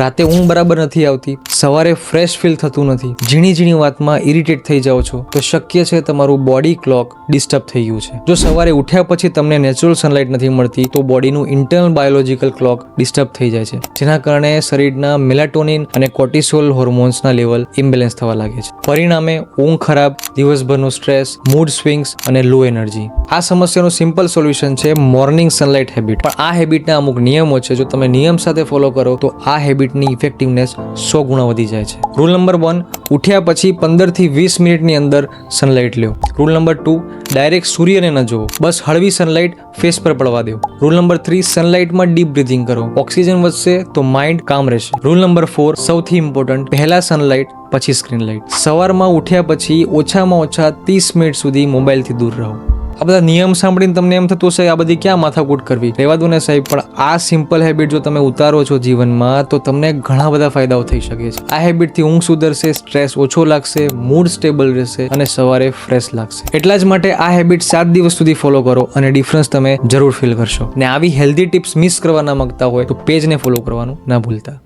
રાતે ઊંઘ બરાબર નથી આવતી, સવારે ફ્રેશ ફીલ થતું નથી, ઝીણી વાતમાં ઇરિટેટ થઈ જાઓ છો, તો શક્ય છે તમારું બોડી ક્લોક ડિસ્ટર્બ થઈ ગયું છે. જો સવારે ઉઠ્યા પછી તમને નેચરલ સનલાઇટ નથી મળતી તો બોડીનું ઇન્ટરનલ બાયોલોજીકલ ક્લોક ડિસ્ટર્બ થઈ જાય છે, જેના કારણે શરીરના મેલાટોનિન અને કોર્ટિસોલ હોર્મોન્સના લેવલ ઇમ્બેલેન્સ થવા લાગે છે. પરિણામે ઊંઘ ખરાબ, દિવસભરનો સ્ટ્રેસ, મૂડ સ્વિંગ્સ અને લો એનર્જી. આ સમસ્યાનું સિમ્પલ સોલ્યુશન છે મોર્નિંગ સનલાઇટ હેબિટ. પણ આ હેબિટના અમુક નિયમો છે. જો તમે નિયમ સાથે ફોલો કરો તો આ હેબિટની ઇફેક્ટિવનેસ 100 ગુણા વધી જાય છે. રૂલ નંબર 1, ઉઠ્યા પછી 15 થી 20 મિનિટની અંદર સનલાઇટ લ્યો. રૂલ નંબર 2, ડાયરેક્ટ સૂર્યને ન જુઓ, બસ હળવી સનલાઇટ ફેસ પર પડવા દો. રૂલ નંબર 3, સનલાઇટમાં ડીપ બ્રીથિંગ કરો. ઓક્સિજન વધશે તો માઇન્ડ કામ રહેશે. રૂલ નંબર 4, સૌથી ઇમ્પોર્ટન્ટ, પહેલા સનલાઇટ પછી સ્ક્રીન લાઇટ. સવારમાં ઉઠ્યા પછી ઓછામાં ઓછા 30 મિનિટ સુધી મોબાઈલથી દૂર રહો. આ બધા નિયમ સાંભળીને તમને એમ થતું હશે આ બધી ક્યાં માથાકૂટ કરવી, રહેવા દો ને સાહેબ. પણ આ સિમ્પલ હેબિટ જો તમે ઉતારો છો જીવનમાં તો તમને ઘણા બધા ફાયદાઓ થઈ શકે છે. આ હેબિટથી ઊંઘ સુધરશે, સ્ટ્રેસ ઓછો લાગશે, મૂડ સ્ટેબલ રહેશે અને સવારે ફ્રેશ લાગશે. એટલા જ માટે આ હેબિટ 7 દિવસ સુધી ફોલો કરો અને ડિફરન્સ તમે જરૂર ફીલ કરશો. ને આવી હેલ્ધી ટિપ્સ મિસ કરવા ના માંગતા હોય તો પેજને ફોલો કરવાનું ના ભૂલતા.